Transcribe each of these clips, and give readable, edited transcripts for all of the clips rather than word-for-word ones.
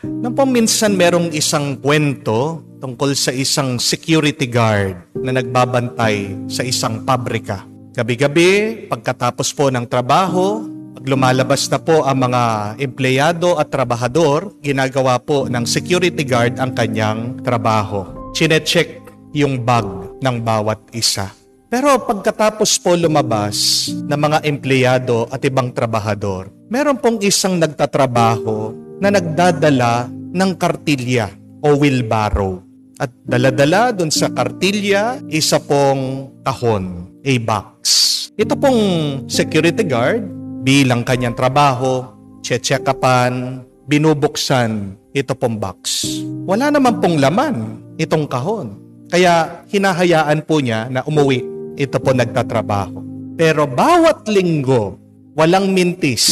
Nang po minsan merong isang kwento tungkol sa isang security guard na nagbabantay sa isang pabrika. Gabi-gabi, pagkatapos po ng trabaho, pag lumalabas na po ang mga empleyado at trabahador, ginagawa po ng security guard ang kanyang trabaho. Chine-check yung bag ng bawat isa. Pero pagkatapos po lumabas ng mga empleyado at ibang trabahador, meron pong isang nagtatrabaho na nagdadala ng kartilya o wheelbarrow. At dala-dala dun sa kartilya, isa pong kahon, a box. Ito pong security guard, bilang kanyang trabaho, check-upan, binubuksan ito pong box. Wala naman pong laman itong kahon. Kaya hinahayaan po niya na umuwi. Ito po nagtatrabaho. Pero bawat linggo, walang mintis.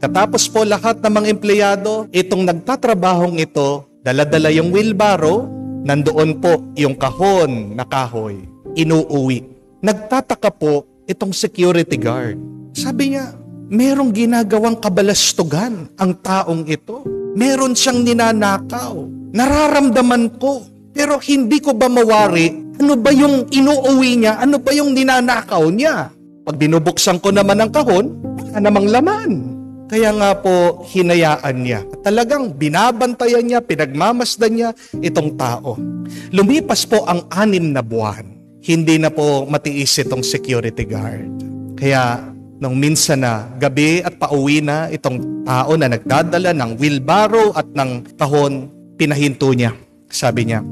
Katapos po lahat ng mga empleyado, itong nagtatrabahong ito, dala-dala yung wheelbarrow, nandoon po yung kahon na kahoy, inuuwi. Nagtataka po itong security guard. Sabi niya, merong ginagawang kabalastugan ang taong ito. Meron siyang ninanakaw. Nararamdaman ko. Pero hindi ko ba mawari? Ano ba yung inuuwi niya? Ano ba yung ninanakaw niya? Pag binubuksan ko naman ang kahon, wala namang laman. Kaya nga po, hinayaan niya. At talagang binabantayan niya, pinagmamasdan niya itong tao. Lumipas po ang 6 na buwan. Hindi na po matiis itong security guard. Kaya nung minsan na gabi at pauwi na itong tao na nagdadala ng wheelbarrow at ng kahon, pinahinto niya. Sabi niya,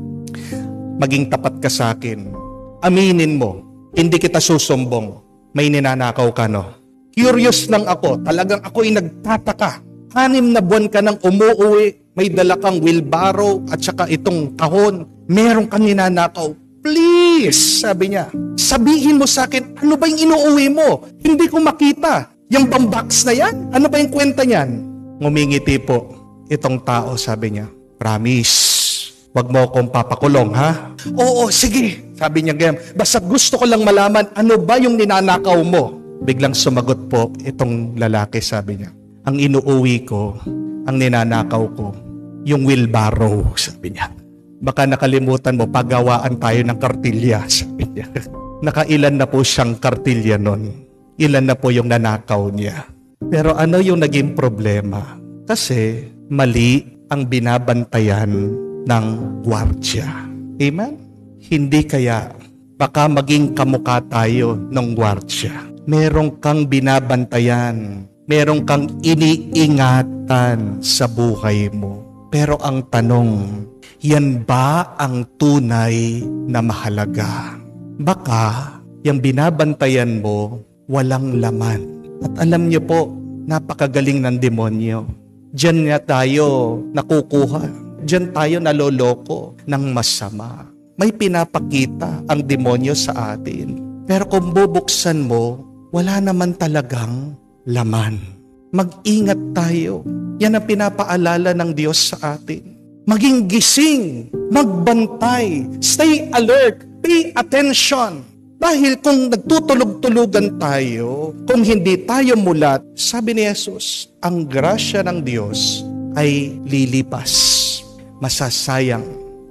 maging tapat ka sa akin. Aminin mo, hindi kita susumbong. May ninanakaw ka, no? Curious lang ako. Talagang ako'y nagtataka. 6 na buwan ka nang umuwi. May dala kang wheelbarrow at saka itong kahon. Meron kang ninanakaw. Please, sabi niya, sabihin mo sa akin, ano ba yung inuuwi mo? Hindi ko makita. Yung bang box na yan? Ano ba yung kwenta niyan? Ngumingiti po itong tao, sabi niya. Promise, wag mo akong papakulong, ha? Oo, sige, sabi niya ganyan. Basta gusto ko lang malaman, ano ba yung ninanakaw mo? Biglang sumagot po itong lalaki, sabi niya. Ang inuuwi ko, ang ninanakaw ko, yung wheelbarrow, sabi niya. Baka nakalimutan mo, paggawaan tayo ng kartilya, sabi niya. Nakailan na po siyang kartilya nun. Ilan na po yung nanakaw niya. Pero ano yung naging problema? Kasi mali ang binabantayan ng gwardiya. Amen? Hindi kaya baka maging kamukha tayo ng gwardiya. Merong kang binabantayan. Merong kang iniingatan sa buhay mo. Pero ang tanong, yan ba ang tunay na mahalaga? Baka yung binabantayan mo walang laman. At alam niyo po, napakagaling ng demonyo. Diyan nga tayo nakukuha. Diyan tayo naloloko ng masama. May pinapakita ang demonyo sa atin. Pero kung bubuksan mo, wala naman talagang laman. Mag-ingat tayo. Yan ang pinapaalala ng Diyos sa atin. Maging gising, magbantay, stay alert, pay attention. Dahil kung nagtutulog-tulugan tayo, kung hindi tayo mulat, sabi ni Jesus, ang grasya ng Diyos ay lilipas. Masasayang,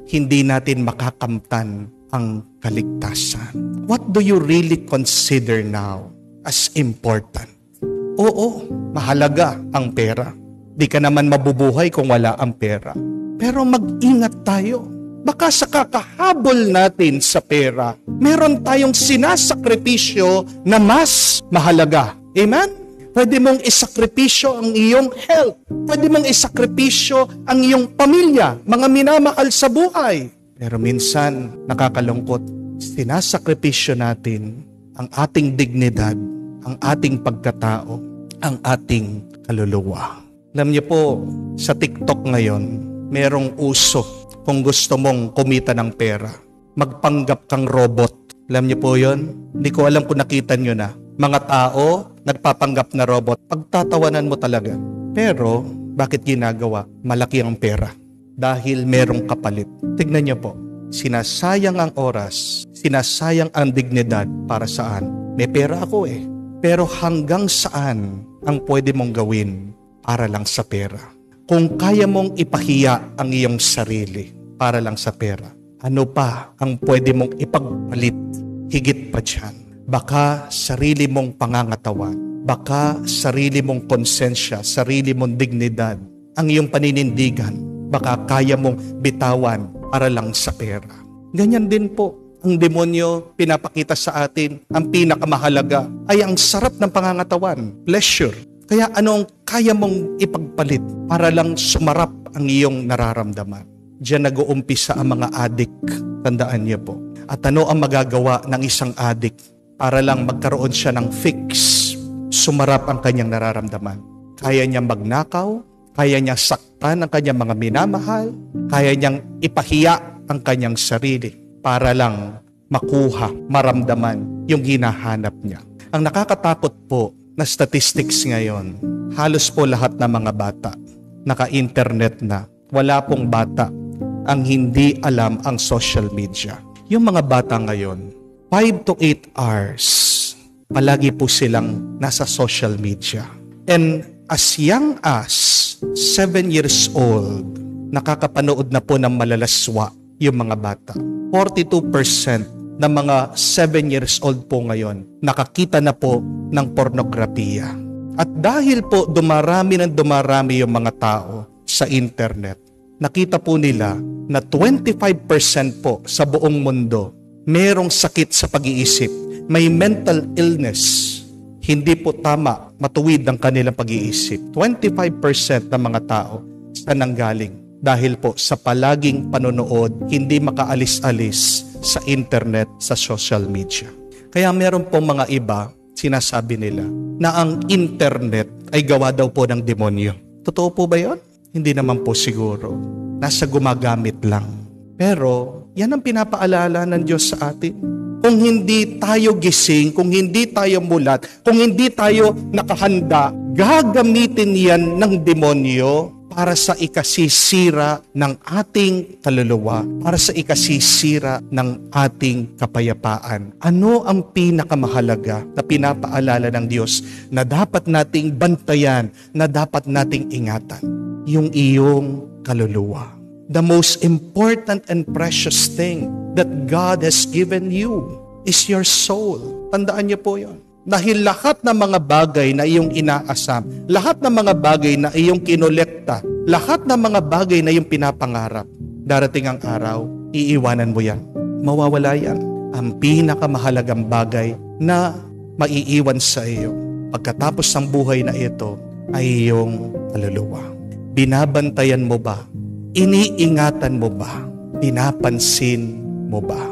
hindi natin makakamtan ang kaligtasan. What do you really consider now as important? Oo, mahalaga ang pera. Di ka naman mabubuhay kung wala ang pera. Pero mag-ingat tayo. Baka sa kakahabol natin sa pera, meron tayong sinasakripisyo na mas mahalaga. Amen? Pwede mong isakripisyo ang iyong health. Pwede mong isakripisyo ang iyong pamilya, mga minamahal sa buhay. Pero minsan, nakakalungkot, sinasakripisyo natin ang ating dignidad, ang ating pagkatao, ang ating kaluluwa. Alam niyo po, sa TikTok ngayon, merong uso kung gusto mong kumita ng pera. Magpanggap kang robot. Alam niyo po yon? Hindi ko alam kung nakita niyo na. Mga tao, nagpapanggap na robot. Pagtatawanan mo talaga. Pero, bakit ginagawa? Malaki ang pera. Dahil merong kapalit. Tignan niyo po, sinasayang ang oras, sinasayang ang dignidad para saan? May pera ako eh. Pero hanggang saan ang pwede mong gawin para lang sa pera? Kung kaya mong ipahiya ang iyong sarili para lang sa pera, ano pa ang pwede mong ipagpalit higit pa dyan? Baka sarili mong pangangatawan, baka sarili mong konsensya, sarili mong dignidad, ang iyong paninindigan, baka kaya mong bitawan para lang sa pera. Ganyan din po, ang demonyo pinapakita sa atin, ang pinakamahalaga ay ang sarap ng pangangatawan, pleasure. Kaya anong kaya mong ipagpalit para lang sumarap ang iyong nararamdaman? Diyan nag-uumpisa ang mga adik, tandaan niyo po. At ano ang magagawa ng isang adik para lang magkaroon siya ng fix, sumarap ang kanyang nararamdaman? Kaya niyang magnakaw, kaya niyang saktan ang kanyang mga minamahal, kaya niyang ipahiya ang kanyang sarili para lang makuha, maramdaman yung hinahanap niya. Ang nakakatakot po na statistics ngayon, halos po lahat ng mga bata naka-internet na. Wala pong bata ang hindi alam ang social media. Yung mga bata ngayon, 5 to 8 hours, palagi po silang nasa social media. And as young as 7 years old, nakakapanood na po ng malalaswa yung mga bata. 42% ng mga 7 years old po ngayon, nakakita na po ng pornografiya. At dahil po dumarami yung mga tao sa internet, nakita po nila na 25% po sa buong mundo merong sakit sa pag-iisip, may mental illness, hindi po tama, matuwid ang kanilang pag-iisip. 25% ng mga tao sa nanggaling dahil po sa palaging panonood, hindi makaalis-alis sa internet, sa social media. Kaya meron pong mga iba, sinasabi nila, na ang internet ay gawa daw po ng demonyo. Totoo po ba yun? Hindi naman po siguro. Nasa gumagamit lang. Pero, yan ang pinapaalala ng Diyos sa atin. Kung hindi tayo gising, kung hindi tayo mulat, kung hindi tayo nakahanda, gagamitin yan ng demonyo para sa ikasisira ng ating kaluluwa, para sa ikasisira ng ating kapayapaan. Ano ang pinakamahalaga na pinapaalala ng Diyos na dapat nating bantayan, na dapat nating ingatan? Yung iyong kaluluwa. The most important and precious thing that God has given you is your soul. Tandaan niyo po yun. Dahil lahat ng mga bagay na iyong inaasam, lahat ng mga bagay na iyong kinolekta, lahat ng mga bagay na iyong pinapangarap, darating ang araw, iiwanan mo yan. Mawawala yan. Ang pinakamahalagang bagay na maiiwan sa iyo pagkatapos ng buhay na ito ay iyong kaluluwa. Binabantayan mo ba? Iniingatan mo ba? Pinapansin mo ba?